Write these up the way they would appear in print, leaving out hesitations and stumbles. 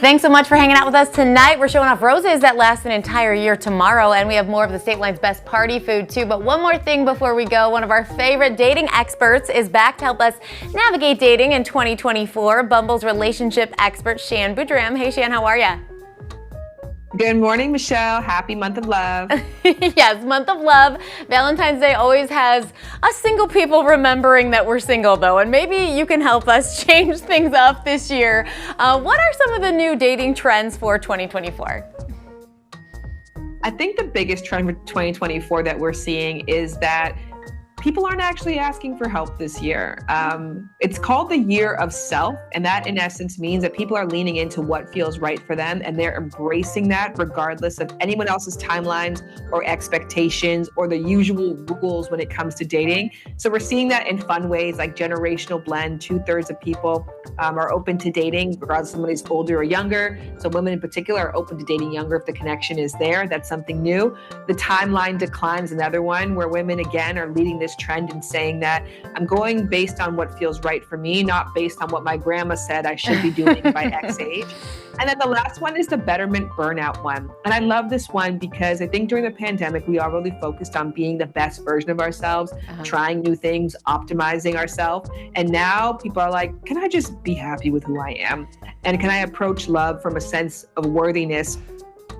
Thanks so much for hanging out with us tonight. We're showing off roses that last an entire year tomorrow, and we have more of the State Line's best party food too. But one more thing before we go, one of our favorite dating experts is back to help us navigate dating in 2024. Bumble's relationship expert, Shan Boodram. Hey Shan, how are ya? Good morning, Michelle. Happy month of love. Yes, month of love. Valentine's Day always has us single people remembering that we're single though, and maybe you can help us change things up this year. What are some of the new dating trends for 2024? I think the biggest trend for 2024 that we're seeing is that people aren't actually asking for help this year. It's called the year of self, and that in essence means that people are leaning into what feels right for them, and they're embracing that regardless of anyone else's timelines or expectations or the usual rules when it comes to dating. So we're seeing that in fun ways like generational blend. 2/3 of people are open to dating regardless of somebody's older or younger. So women in particular are open to dating younger if the connection is there. That's something new. The timeline decline is another one where women again are leading this trend and saying that I'm going based on what feels right for me, not based on what my grandma said I should be doing by X age. And then the last one is the betterment burnout one. And I love this one because I think during the pandemic, we all really focused on being the best version of ourselves, trying new things, optimizing ourselves. And now people are like, can I just be happy with who I am? And can I approach love from a sense of worthiness?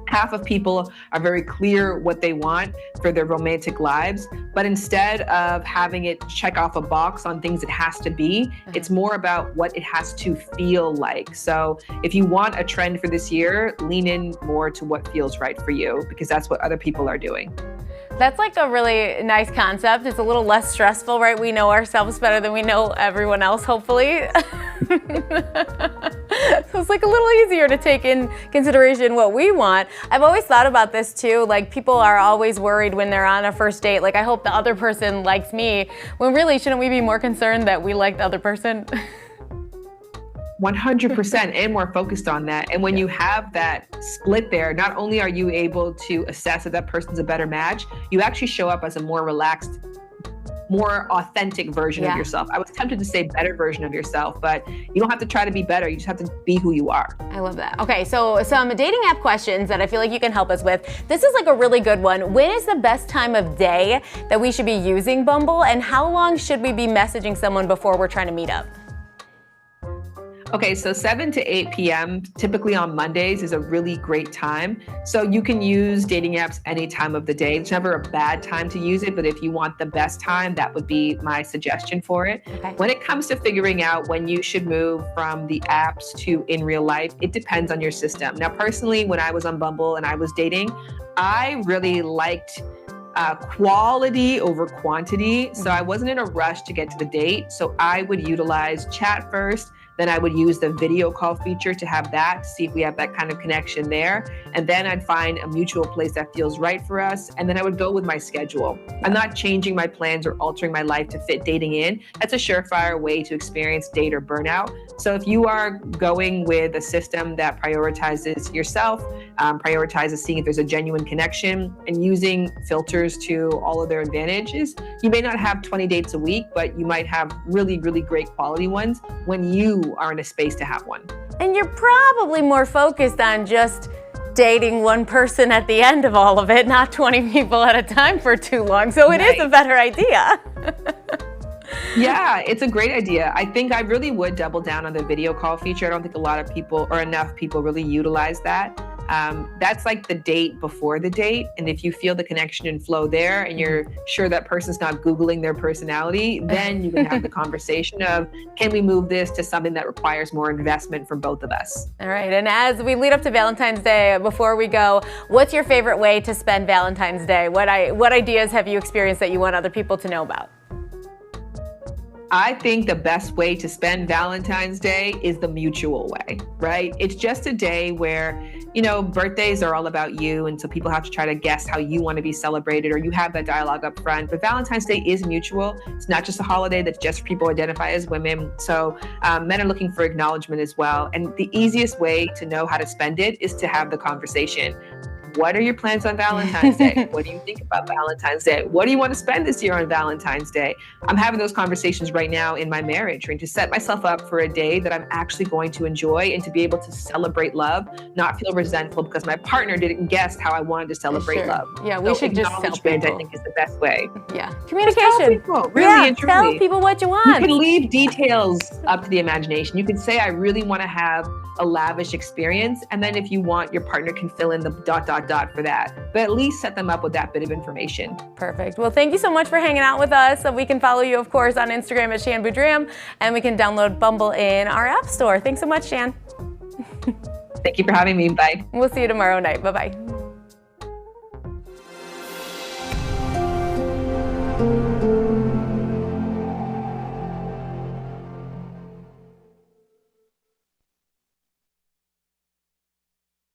Half of people are very clear what they want for their romantic lives, but instead of having it check off a box on things it has to be, it's more about what it has to feel like. So if you want a trend for this year, lean in more to what feels right for you, because that's what other people are doing. That's like a really nice concept. It's a little less stressful, right? We know ourselves better than we know everyone else, hopefully. So it's like a little easier to take in consideration what we want. I've always thought about this too. Like people are always worried when they're on a first date. Like I hope the other person likes me. When really, shouldn't we be more concerned that we like the other person? 100% and more focused on that. And when you have that split there, not only are you able to assess if that person's a better match, you actually show up as a more relaxed, more authentic version of yourself. I was tempted to say better version of yourself, but you don't have to try to be better. You just have to be who you are. I love that. Okay, so some dating app questions that I feel like you can help us with. This is like a really good one. When is the best time of day that we should be using Bumble, and how long should we be messaging someone before we're trying to meet up? Okay, so 7 to 8 p.m. typically on Mondays is a really great time. So you can use dating apps any time of the day. It's never a bad time to use it, but if you want the best time, that would be my suggestion for it. Okay. When it comes to figuring out when you should move from the apps to in real life, it depends on your system. Now, personally, when I was on Bumble and I was dating, I really liked quality over quantity. So I wasn't in a rush to get to the date. So I would utilize chat first. Then I would use the video call feature to have that, to see if we have that kind of connection there. And then I'd find a mutual place that feels right for us. And then I would go with my schedule. I'm not changing my plans or altering my life to fit dating in. That's a surefire way to experience date or burnout. So if you are going with a system that prioritizes yourself, prioritizes seeing if there's a genuine connection and using filters to all of their advantages, you may not have 20 dates a week, but you might have really, really great quality ones when you are in a space to have one. And you're probably more focused on just dating one person at the end of all of it, not 20 people at a time for too long. So it is a better idea. Yeah, it's a great idea. I think I really would double down on the video call feature. I don't think a lot of people or enough people really utilize that. That's like the date before the date. And if you feel the connection and flow there and you're sure that person's not Googling their personality, then you can have the conversation of, can we move this to something that requires more investment from both of us? All right. And as we lead up to Valentine's Day, before we go, what's your favorite way to spend Valentine's Day? What ideas have you experienced that you want other people to know about? I think the best way to spend Valentine's Day is the mutual way, right? It's just a day where, birthdays are all about you. And so people have to try to guess how you want to be celebrated, or you have that dialogue up front. But Valentine's Day is mutual. It's not just a holiday that's just for people who identify as women. So men are looking for acknowledgement as well. And the easiest way to know how to spend it is to have the conversation. What are your plans on Valentine's Day? What do you think about Valentine's Day? What do you want to spend this year on Valentine's Day? I'm having those conversations right now in my marriage, trying to set myself up for a day that I'm actually going to enjoy and to be able to celebrate love, not feel resentful because my partner didn't guess how I wanted to celebrate love. Yeah, we should just tell people. I think is the best way. Yeah, communication. Tell people, really and truly. Tell people what you want. You can leave details up to the imagination. You can say, I really want to have a lavish experience. And then if you want, your partner can fill in the ... for that. But at least set them up with that bit of information. Perfect. Well, thank you so much for hanging out with us. So we can follow you, of course, on Instagram at Shan Boodram, and we can download Bumble in our app store. Thanks so much, Shan. Thank you for having me. Bye. We'll see you tomorrow night. Bye-bye.